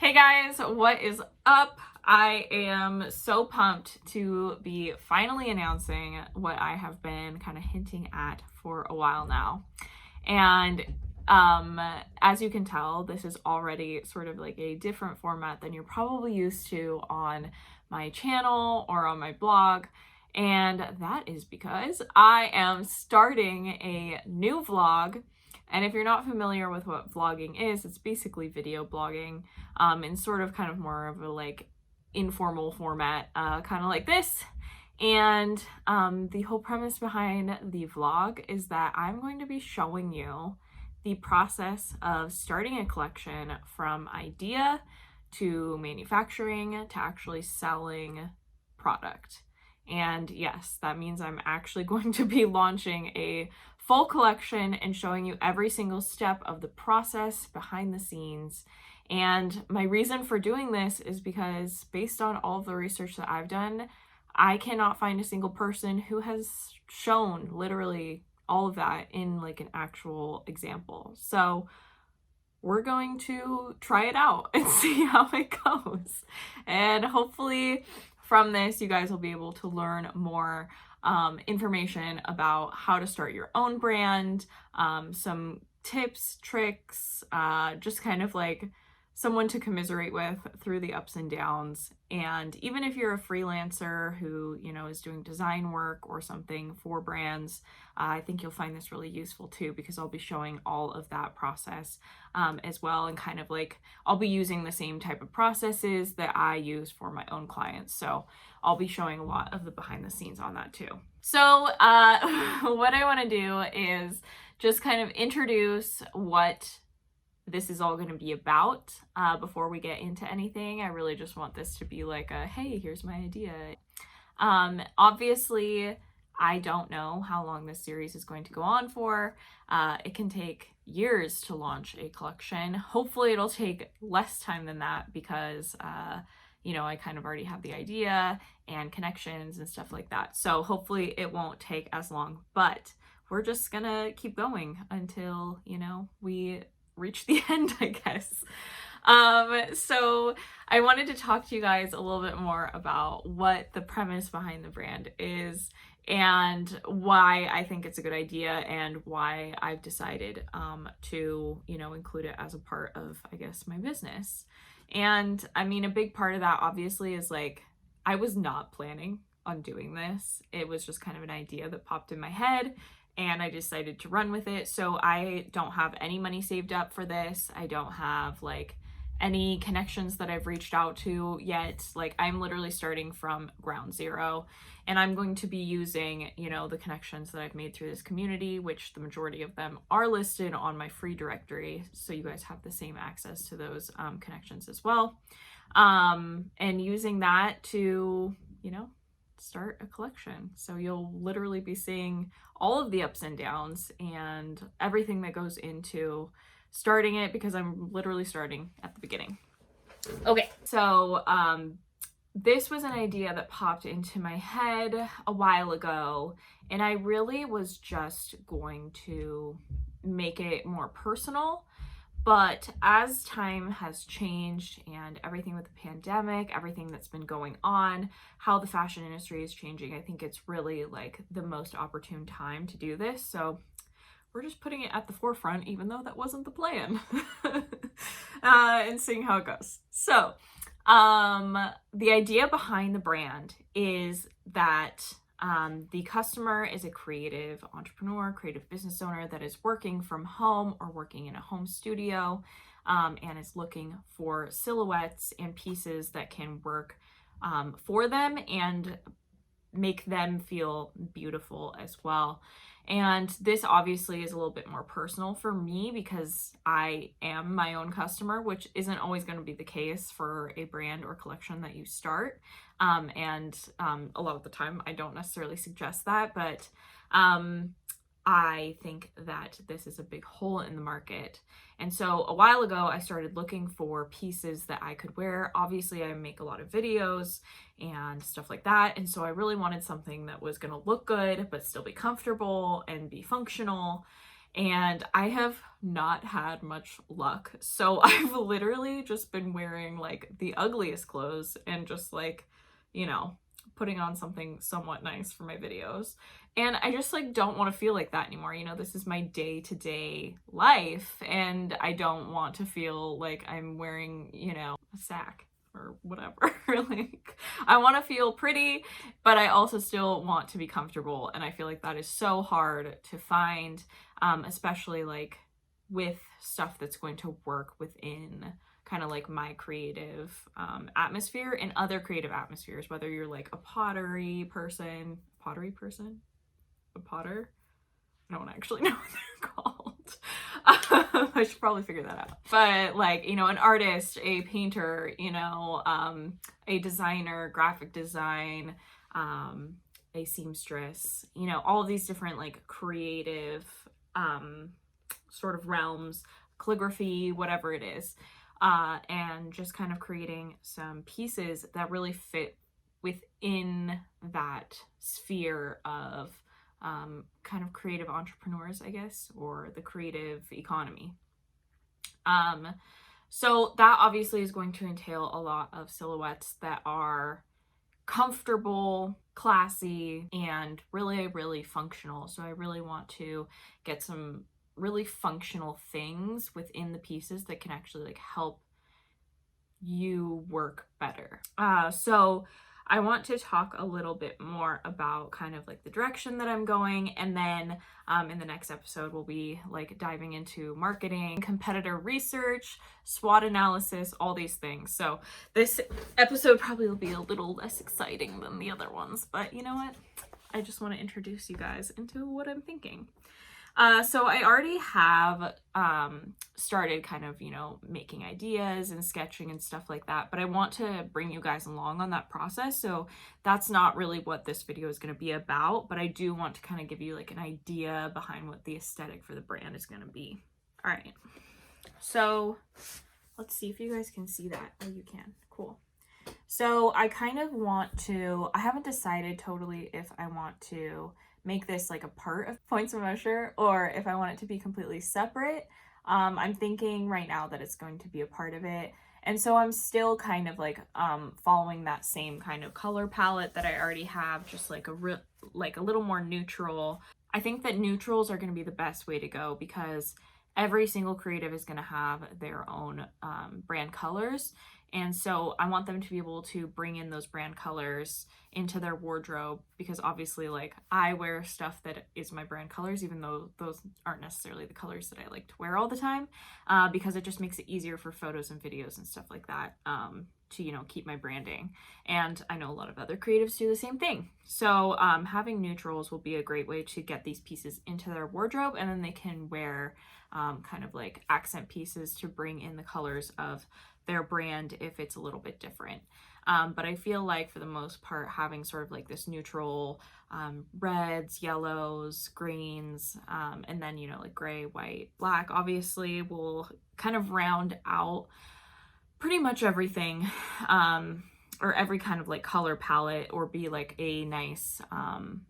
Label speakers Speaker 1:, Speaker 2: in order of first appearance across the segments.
Speaker 1: Hey guys, what is up? I am so pumped to be finally announcing what I have been kind of hinting at for a while now. And as you can tell, this is already sort of like a different format than you're probably used to on my channel or on my blog. And that is because I am starting a new vlog. And if you're not familiar with what vlogging is, it's basically video blogging in sort of kind of more of a like informal format, kind of like this. And the whole premise behind the vlog is that I'm going to be showing you the process of starting a collection from idea to manufacturing to actually selling product. And yes, that means I'm actually going to be launching a full collection and showing you every single step of the process behind the scenes. And my reason for doing this is because based on all of the research that I've done, I cannot find a single person who has shown literally all of that in like an actual example. So we're going to try it out and see how it goes. And hopefully from this, you guys will be able to learn more information about how to start your own brand, some tips, tricks, just kind of like someone to commiserate with through the ups and downs. And even if you're a freelancer who, is doing design work or something for brands, I think you'll find this really useful too, because I'll be showing all of that process as well. And kind of like, I'll be using the same type of processes that I use for my own clients. So I'll be showing a lot of the behind the scenes on that too. So what I want to do is just kind of introduce what this is all going to be about before we get into anything. I really just want this to be like a, hey, here's my idea. Obviously, I don't know how long this series is going to go on for. It can take years to launch a collection. Hopefully it'll take less time than that because, I kind of already have the idea and connections and stuff like that. So hopefully it won't take as long, but we're just gonna keep going until, we reach the end, I guess. So I wanted to talk to you guys a little bit more about what the premise behind the brand is and why I think it's a good idea and why I've decided to, include it as a part of, I guess, my business. And I mean, a big part of that obviously is like, I was not planning on doing this. It was just kind of an idea that popped in my head and I decided to run with it. So I don't have any money saved up for this. I don't have like any connections that I've reached out to yet. Like I'm literally starting from ground zero and I'm going to be using, the connections that I've made through this community, which the majority of them are listed on my free directory. So you guys have the same access to those connections as well. And using that to, start a collection. So you'll literally be seeing all of the ups and downs and everything that goes into starting it because I'm literally starting at the beginning. Okay, so this was an idea that popped into my head a while ago, and I really was just going to make it more personal. But as time has changed and everything with the pandemic, everything that's been going on, how the fashion industry is changing, I think it's really like the most opportune time to do this. So we're just putting it at the forefront, even though that wasn't the plan, and seeing how it goes. So the idea behind the brand is that the customer is a creative entrepreneur, creative business owner that is working from home or working in a home studio and is looking for silhouettes and pieces that can work for them and make them feel beautiful as well. And this obviously is a little bit more personal for me because I am my own customer, which isn't always going to be the case for a brand or collection that you start. And a lot of the time I don't necessarily suggest that, but I think that this is a big hole in the market. And so a while ago, I started looking for pieces that I could wear. Obviously, I make a lot of videos and stuff like that. And so I really wanted something that was going to look good, but still be comfortable and be functional. And I have not had much luck. So I've literally just been wearing like the ugliest clothes and just like, you know, putting on something somewhat nice for my videos. And I just like don't want to feel like that anymore. You know, this is my day-to-day life and I don't want to feel like I'm wearing, you know, a sack or whatever. Like, I want to feel pretty, but I also still want to be comfortable. And I feel like that is so hard to find, especially like with stuff that's going to work within kind of like my creative atmosphere and other creative atmospheres, whether you're like a pottery person, a potter. I don't actually know what they're called. I should probably figure that out. But like, you know, an artist, a painter, you know, a designer, graphic design, a seamstress, you know, all of these different like creative sort of realms, calligraphy, whatever it is, and just kind of creating some pieces that really fit within that sphere of kind of creative entrepreneurs, I guess, or the creative economy. So that obviously is going to entail a lot of silhouettes that are comfortable, classy, and really, really functional. So I really want to get some really functional things within the pieces that can actually like help you work better. So I want to talk a little bit more about kind of like the direction that I'm going, and then in the next episode we'll be like diving into marketing, competitor research, SWOT analysis, all these things. So this episode probably will be a little less exciting than the other ones, but you know what? I just want to introduce you guys into what I'm thinking. So I already have started kind of, you know, making ideas and sketching and stuff like that, but I want to bring you guys along on that process. So that's not really what this video is going to be about, but I do want to kind of give you like an idea behind what the aesthetic for the brand is going to be. All right. So let's see if you guys can see that. Oh, you can. Cool. So I kind of want to, I haven't decided totally if I want to make this like a part of Points of Mosher or if I want it to be completely separate. I'm thinking right now that it's going to be a part of it. And so I'm still kind of like following that same kind of color palette that I already have, just like a little more neutral. I think that neutrals are going to be the best way to go because every single creative is going to have their own brand colors. And so I want them to be able to bring in those brand colors into their wardrobe because obviously like I wear stuff that is my brand colors, even though those aren't necessarily the colors that I like to wear all the time, because it just makes it easier for photos and videos and stuff like that to, you know, keep my branding. And I know a lot of other creatives do the same thing. So having neutrals will be a great way to get these pieces into their wardrobe, and then they can wear kind of like accent pieces to bring in the colors of their brand if it's a little bit different. But I feel like for the most part, having sort of like this neutral reds, yellows, greens, and then, you know, like gray, white, black, obviously will kind of round out pretty much everything, or every kind of like color palette, or be like a nice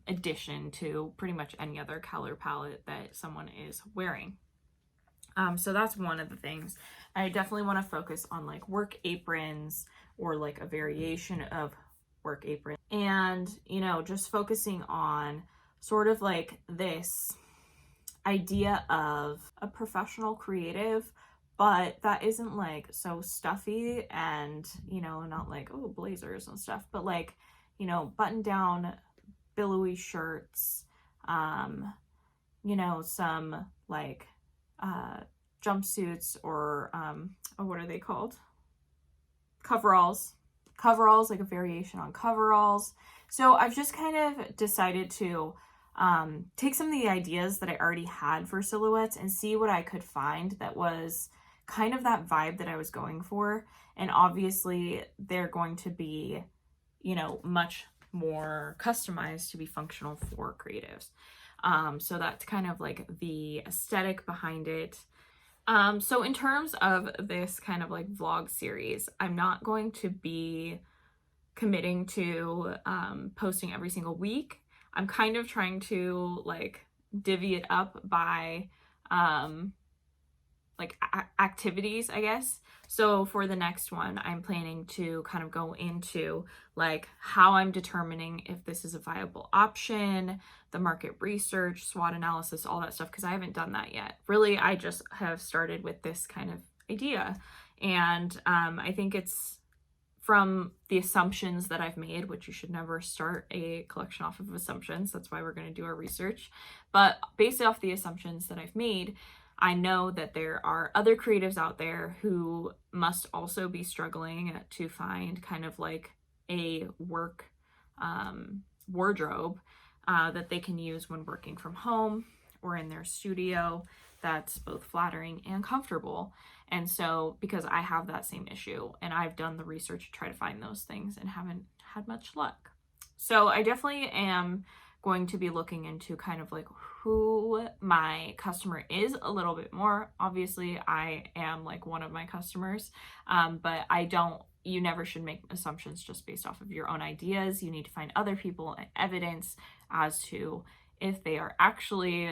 Speaker 1: addition to pretty much any other color palette that someone is wearing. So that's one of the things. I definitely want to focus on like work aprons or like a variation of work apron, and, you know, just focusing on sort of like this idea of a professional creative, but that isn't like so stuffy and, you know, not like, oh, blazers and stuff, but like, you know, button down billowy shirts, you know, some like jumpsuits or oh, what are they called? Coveralls, like a variation on coveralls. So I've just kind of decided to take some of the ideas that I already had for silhouettes and see what I could find that was kind of that vibe that I was going for. And obviously they're going to be, you know, much more customized to be functional for creatives. So that's kind of like the aesthetic behind it. So in terms of this kind of like vlog series, I'm not going to be committing to posting every single week. I'm kind of trying to like divvy it up by like activities, I guess. So for the next one, I'm planning to kind of go into like how I'm determining if this is a viable option, the market research, SWOT analysis, all that stuff, because I haven't done that yet. Really, I just have started with this kind of idea. And I think it's from the assumptions that I've made, which you should never start a collection off of assumptions. That's why we're going to do our research. But based off the assumptions that I've made, I know that there are other creatives out there who must also be struggling to find kind of like a work wardrobe that they can use when working from home or in their studio that's both flattering and comfortable. And so, because I have that same issue and I've done the research to try to find those things and haven't had much luck. So I definitely am going to be looking into kind of like who my customer is a little bit more. Obviously, I am like one of my customers, but you never should make assumptions just based off of your own ideas. You need to find other people and evidence as to if they are actually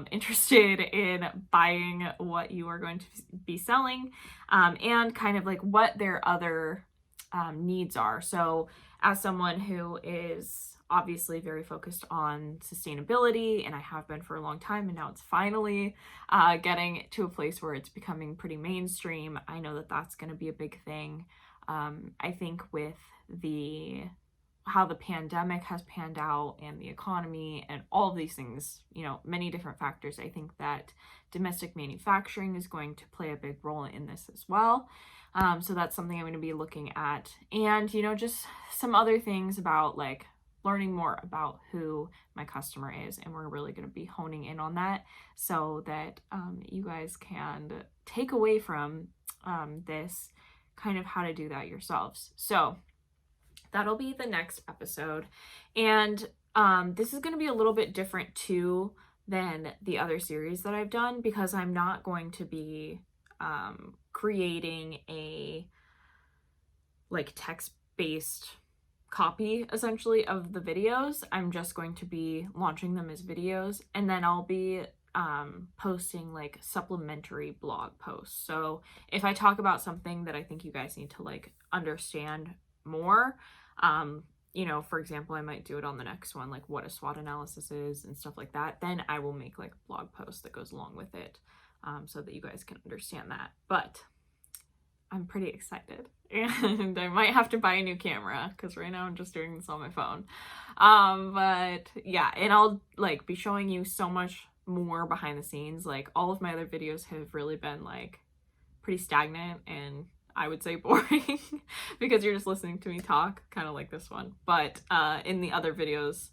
Speaker 1: interested in buying what you are going to be selling, and kind of like what their other needs are. So as someone who is obviously very focused on sustainability, and I have been for a long time, and now it's finally getting to a place where it's becoming pretty mainstream, I know that that's going to be a big thing. I think with how the pandemic has panned out and the economy and all of these things, many different factors, I think that domestic manufacturing is going to play a big role in this as well. So that's something I'm going to be looking at. And, just some other things about like learning more about who my customer is. And we're really going to be honing in on that so that you guys can take away from this kind of how to do that yourselves. So that'll be the next episode. And this is going to be a little bit different too than the other series that I've done, because I'm not going to be creating a like text-based copy essentially of the videos. I'm just going to be launching them as videos, and then I'll be posting like supplementary blog posts. So if I talk about something that I think you guys need to like understand more, for example, I might do it on the next one, like what a SWOT analysis is and stuff like that. Then I will make like a blog post that goes along with it, so that you guys can understand that. But I'm pretty excited, and I might have to buy a new camera because right now I'm just doing this on my phone. But yeah, and I'll like be showing you so much more behind the scenes. Like all of my other videos have really been like pretty stagnant and I would say boring because you're just listening to me talk, kind of like this one. But in the other videos,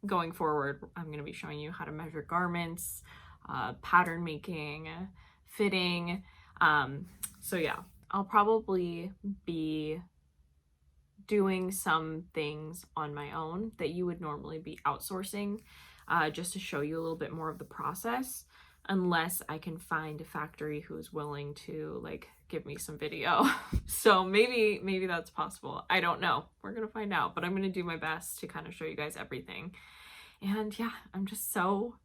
Speaker 1: going forward, I'm going to be showing you how to measure garments, pattern making, fitting. So yeah, I'll probably be doing some things on my own that you would normally be outsourcing, just to show you a little bit more of the process, unless I can find a factory who is willing to like give me some video. So maybe that's possible. I don't know. We're gonna find out, but I'm gonna do my best to kind of show you guys everything. And yeah, I'm just so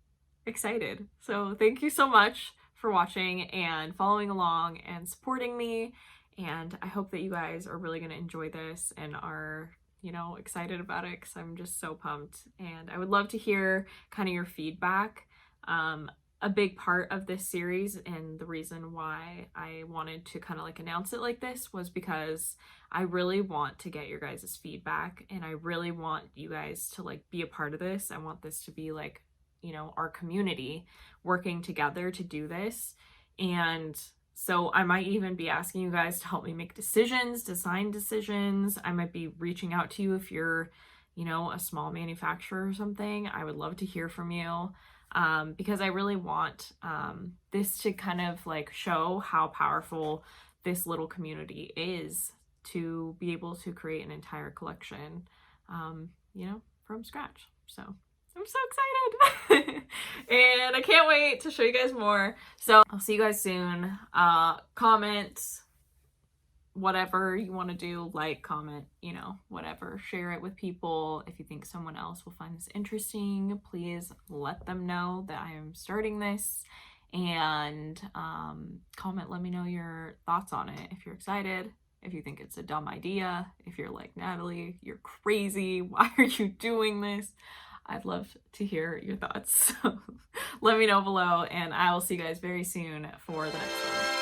Speaker 1: excited. So thank you so much for watching and following along and supporting me. And I hope that you guys are really gonna enjoy this and are excited about it, because I'm just so pumped. And I would love to hear kind of your feedback. A big part of this series, and the reason why I wanted to kind of like announce it like this, was because I really want to get your guys' feedback, and I really want you guys to like be a part of this. I want this to be like, our community working together to do this. And so I might even be asking you guys to help me make decisions, design decisions. I might be reaching out to you if you're, a small manufacturer or something. I would love to hear from you. Because I really want this to kind of like show how powerful this little community is to be able to create an entire collection, from scratch. So I'm so excited and I can't wait to show you guys more. So I'll see you guys soon. Comment, whatever you want to do, like, comment, whatever, share it with people. If you think someone else will find this interesting, please let them know that I am starting this. and comment, let me know your thoughts on it. If you're excited, if you think it's a dumb idea, if you're like, Natalie, you're crazy, why are you doing this? I'd love to hear your thoughts. So let me know below, and I will see you guys very soon for the next one.